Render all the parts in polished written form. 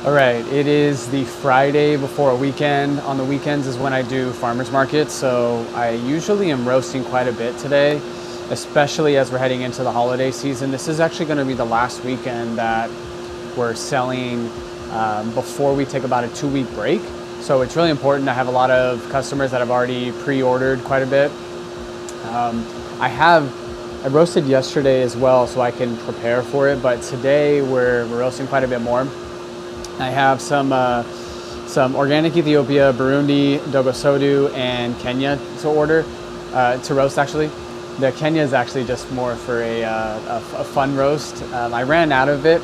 All right, it is the Friday before a weekend. On the weekends is when I do farmers markets, so I usually am roasting quite a bit today, especially as we're heading into the holiday season. This is actually going to be the last weekend that we're selling before we take about a 2-week break. So it's really important. I have a lot of customers that have already pre-ordered quite a bit. I roasted yesterday as well, so I can prepare for it, but today we're roasting quite a bit more. I have some organic Ethiopia, Burundi, Dogo, Sodu, and Kenya to order, to roast actually. The Kenya is actually just more for a fun roast. I ran out of it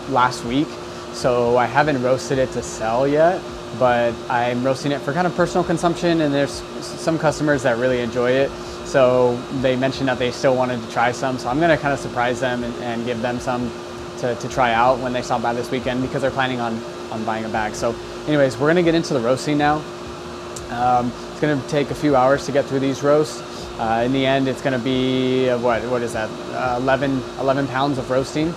last week, so I haven't roasted it to sell yet, but I'm roasting it for kind of personal consumption, and there's some customers that really enjoy it. So they mentioned that they still wanted to try some, so I'm gonna kind of surprise them and give them some to try out when they stop by this weekend, because they're planning on buying a bag. So anyways, we're gonna get into the roasting now. It's gonna take a few hours to get through these roasts. In the end, it's gonna be, what is that, 11 pounds of roasting.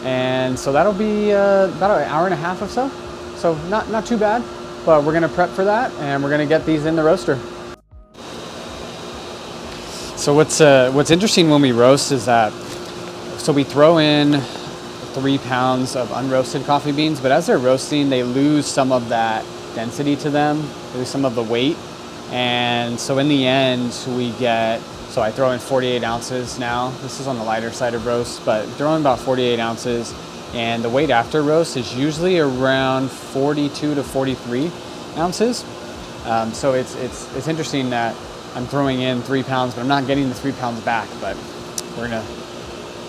And so that'll be about an hour and a half or so. So not too bad, but we're gonna prep for that, and we're gonna get these in the roaster. So what's interesting when we roast is that, so we throw in 3 pounds of unroasted coffee beans, but as they're roasting, they lose some of that density to them, lose some of the weight. And so in the end, so I throw in 48 ounces now. This is on the lighter side of roast, but throw in about 48 ounces. And the weight after roast is usually around 42 to 43 ounces. So it's interesting that I'm throwing in 3 pounds, but I'm not getting the 3 pounds back, but we're gonna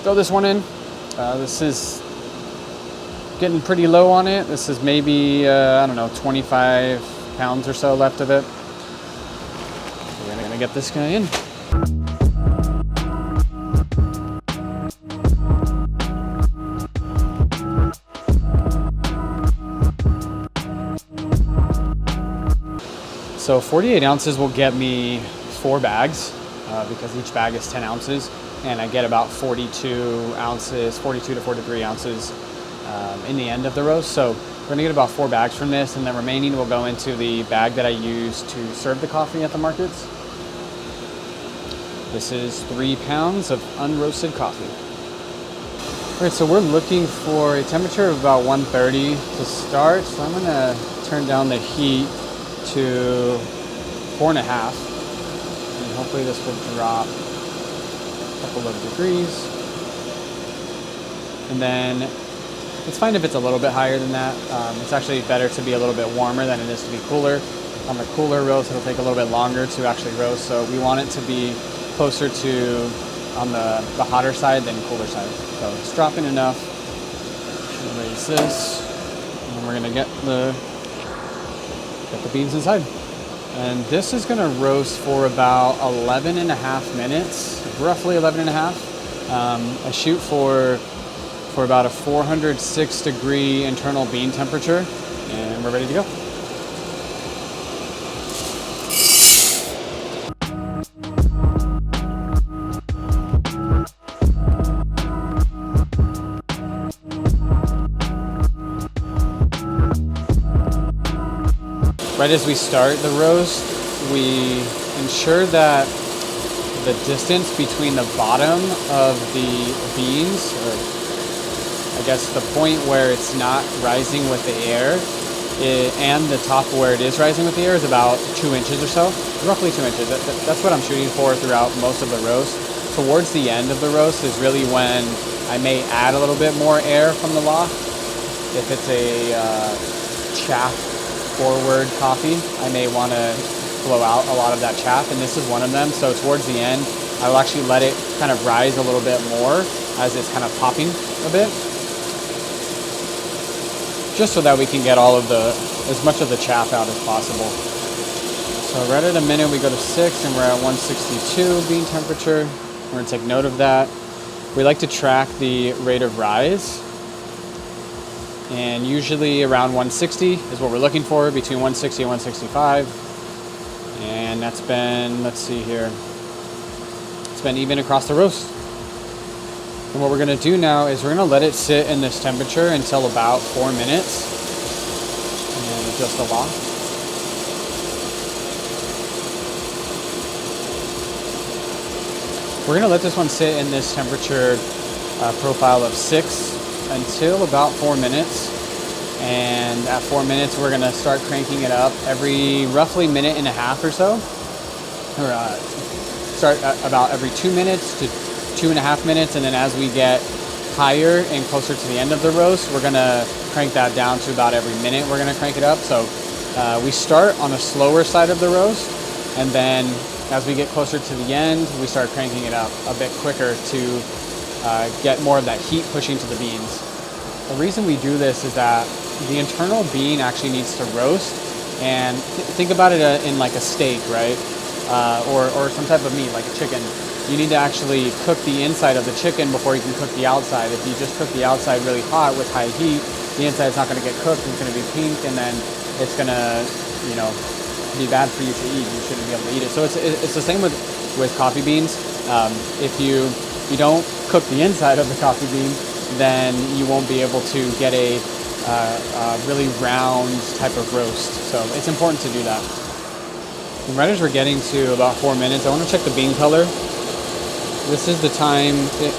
throw this one in. This is getting pretty low on it. This is maybe, I don't know, 25 pounds or so left of it. So we're gonna get this guy in. So 48 ounces will get me 4 bags, because each bag is 10 ounces. And I get about 42 to 43 ounces in the end of the roast. So we're gonna get about 4 bags from this, and the remaining will go into the bag that I use to serve the coffee at the markets. This is 3 pounds of unroasted coffee. All right, so we're looking for a temperature of about 130 to start. So I'm gonna turn down the heat to 4.5, and hopefully this will drop couple of degrees. And then it's fine if it's a little bit higher than that. It's actually better to be a little bit warmer than it is to be cooler. On the cooler roast, it'll take a little bit longer to actually roast, so we want it to be closer to on the hotter side than cooler side. So it's dropping enough. Raise this, and we're gonna get the beans inside. And this is gonna roast for about 11 and a half minutes, roughly 11 and a half. I shoot for about a 406 degree internal bean temperature, and we're ready to go. Right as we start the roast, we ensure that the distance between the bottom of the beans, or I guess the point where it's not rising with the air, and the top where it is rising with the air, is about 2 inches or so, roughly 2 inches. That's what I'm shooting for throughout most of the roast. Towards the end of the roast is really when I may add a little bit more air from the loft. If it's a chaff forward coffee, I may want to blow out a lot of that chaff, and this is one of them. So towards the end, I will actually let it kind of rise a little bit more as it's kind of popping a bit, just so that we can get as much of the chaff out as possible. So right at a minute, we go to 6, and we're at 162 bean temperature. We're gonna take note of that. We like to track the rate of rise, and usually around 160 is what we're looking for, between 160 and 165. And that's been, let's see here, it's been even across the roast. And what we're gonna do now is we're gonna let it sit in this temperature until about 4 minutes. And then adjust the lock. We're gonna let this one sit in this temperature profile of 6 until about 4 minutes. And at 4 minutes, we're gonna start cranking it up every roughly minute and a half or so. Or start about every 2 minutes to 2.5 minutes, and then as we get higher and closer to the end of the roast, we're gonna crank that down to about every minute. We're gonna crank it up. So we start on the slower side of the roast, and then as we get closer to the end, we start cranking it up a bit quicker to get more of that heat pushing to the beans. The reason we do this is that the internal bean actually needs to roast, and think about it in like a steak, right? Or some type of meat, like a chicken. You need to actually cook the inside of the chicken before you can cook the outside. If you just cook the outside really hot with high heat, the inside's not gonna get cooked, it's gonna be pink, and then it's gonna, be bad for you to eat. You shouldn't be able to eat it. So it's the same with coffee beans. If you don't cook the inside of the coffee bean, then you won't be able to get a really round type of roast. So it's important to do that. And right as we're getting to about 4 minutes, I want to check the bean color. This is the time,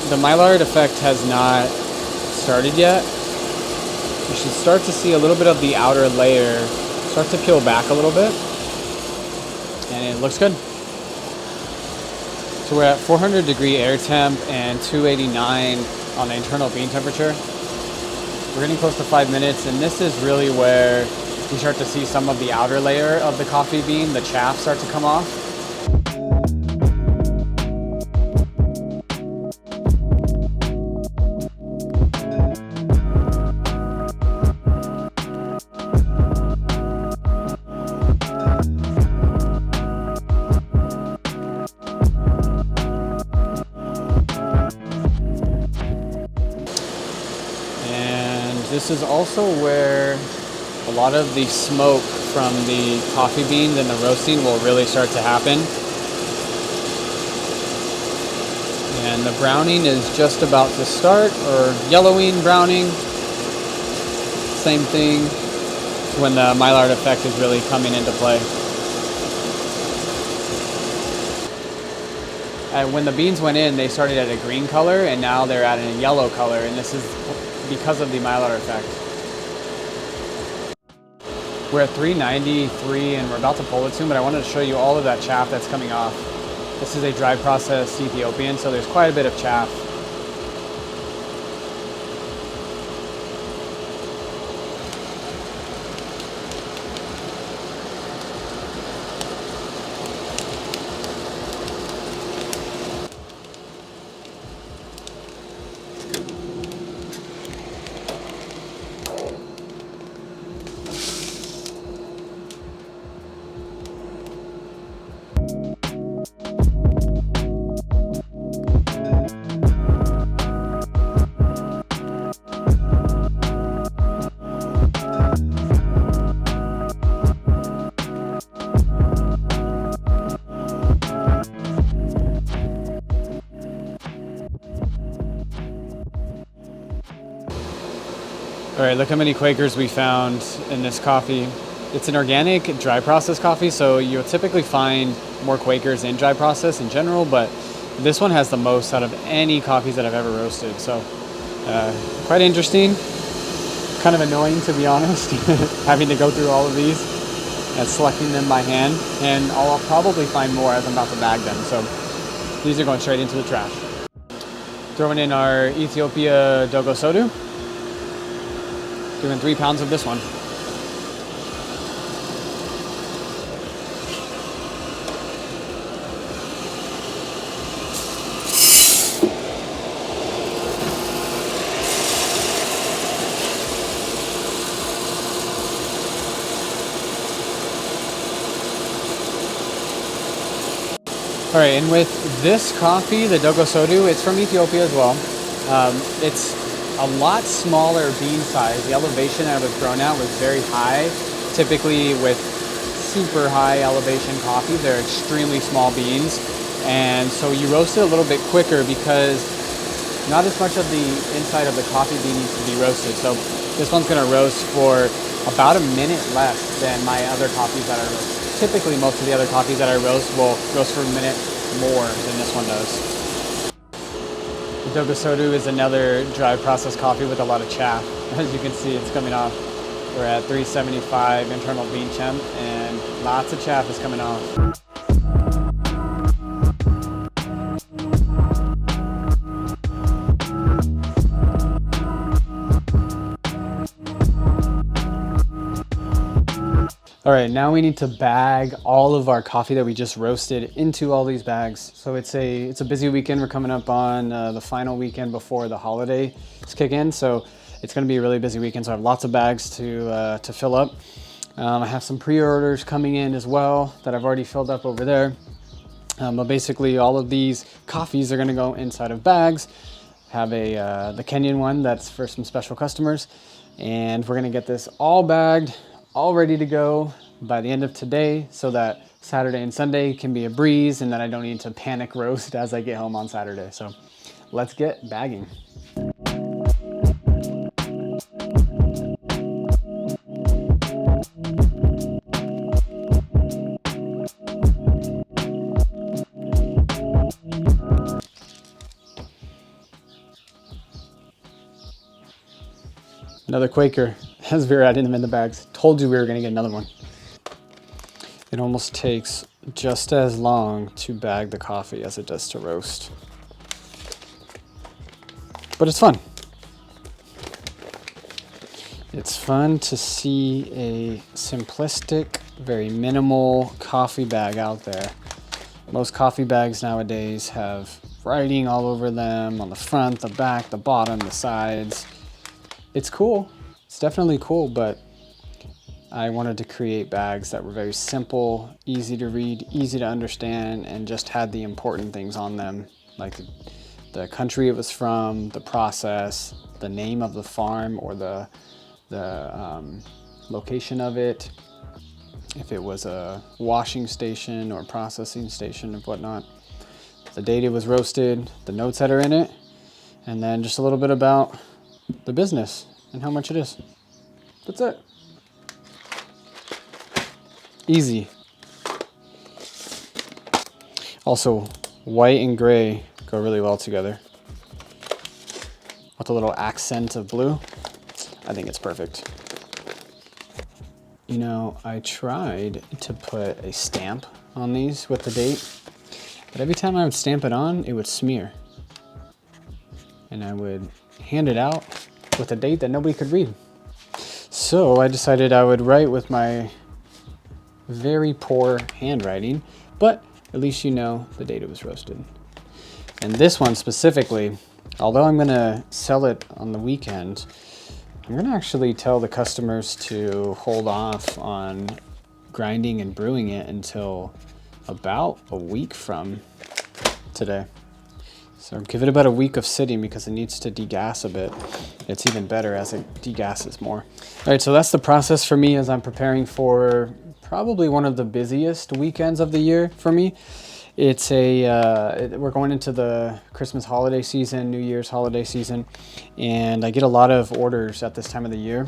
the Maillard effect has not started yet. You should start to see a little bit of the outer layer start to peel back a little bit. And it looks good. So we're at 400 degree air temp and 289 on the internal bean temperature. We're getting close to 5 minutes, and this is really where you start to see some of the outer layer of the coffee bean, the chaff, start to come off. This is also where a lot of the smoke from the coffee beans and the roasting will really start to happen. And the browning is just about to start, or yellowing browning. Same thing when the Maillard effect is really coming into play. And when the beans went in, they started at a green color, and now they're at a yellow color, and this is because of the Maillard effect. We're at 393 and we're about to pull it soon, but I wanted to show you all of that chaff that's coming off. This is a dry processed Ethiopian, so there's quite a bit of chaff. All right, look how many Quakers we found in this coffee. It's an organic dry process coffee, so you'll typically find more Quakers in dry process in general, but this one has the most out of any coffees that I've ever roasted. So quite interesting, kind of annoying to be honest, having to go through all of these and selecting them by hand. And I'll probably find more as I'm about to bag them. So these are going straight into the trash. Throwing in our Ethiopia Dogo Sodu. Doing 3 pounds of this one. All right, and with this coffee, the Dogo Sodu, it's from Ethiopia as well. It's a lot smaller bean size. The elevation that it was grown at was very high. Typically with super high elevation coffee, they're extremely small beans. And so you roast it a little bit quicker because not as much of the inside of the coffee bean needs to be roasted. So this one's gonna roast for about a minute less than my other coffees that I roast. Typically, most of the other coffees that I roast will roast for a minute more than this one does. The Dogo Sodu is another dry process coffee with a lot of chaff. As you can see, it's coming off. We're at 375 internal bean temp, and lots of chaff is coming off. All right, now we need to bag all of our coffee that we just roasted into all these bags. So it's a busy weekend. We're coming up on the final weekend before the holidays kick in. So it's gonna be a really busy weekend. So I have lots of bags to fill up. I have some pre-orders coming in as well that I've already filled up over there. But basically all of these coffees are gonna go inside of bags. Have the Kenyan one that's for some special customers. And we're gonna get this all bagged, all ready to go by the end of today so that Saturday and Sunday can be a breeze and then I don't need to panic roast as I get home on Saturday. So let's get bagging. Another Quaker as we were adding them in the bags. Told you we were gonna get another one. It almost takes just as long to bag the coffee as it does to roast. But it's fun. It's fun to see a simplistic, very minimal coffee bag out there. Most coffee bags nowadays have writing all over them on the front, the back, the bottom, the sides. It's cool. It's definitely cool, but I wanted to create bags that were very simple, easy to read, easy to understand, and just had the important things on them, like the country it was from, the process, the name of the farm or the location of it, if it was a washing station or processing station and whatnot, the date it was roasted, the notes that are in it, and then just a little bit about the business and how much it is. That's it. Easy. Also, white and gray go really well together. With a little accent of blue, I think it's perfect. You know, I tried to put a stamp on these with the date, but every time I would stamp it on, it would smear. And I would hand it out with a date that nobody could read. So I decided I would write with my very poor handwriting, but at least you know the date it was roasted. And this one specifically, although I'm gonna sell it on the weekend, I'm gonna actually tell the customers to hold off on grinding and brewing it until about a week from today. So give it about a week of sitting because it needs to degas a bit. It's even better as it degasses more. All right, so that's the process for me as I'm preparing for probably one of the busiest weekends of the year for me. It's we're going into the Christmas holiday season, New Year's holiday season, and I get a lot of orders at this time of the year,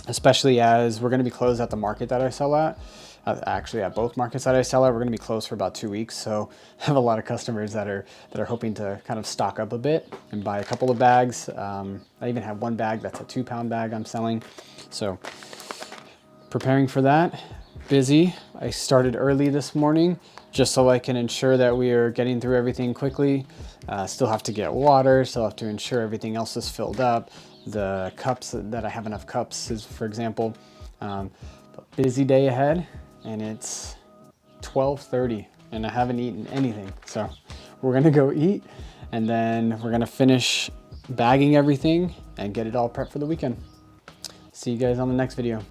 especially as we're gonna be closed at the market that I sell at. Actually, at both markets that I sell at, we're gonna be closed for about 2 weeks. So I have a lot of customers that are hoping to kind of stock up a bit and buy a couple of bags. I even have one bag that's a 2-pound bag I'm selling. So preparing for that, busy. I started early this morning just so I can ensure that we are getting through everything quickly. Still have to get water, still have to ensure everything else is filled up. The cups, that I have enough cups is, for example. Busy day ahead. And it's 12:30 and I haven't eaten anything. So we're gonna go eat and then we're gonna finish bagging everything and get it all prepped for the weekend. See you guys on the next video.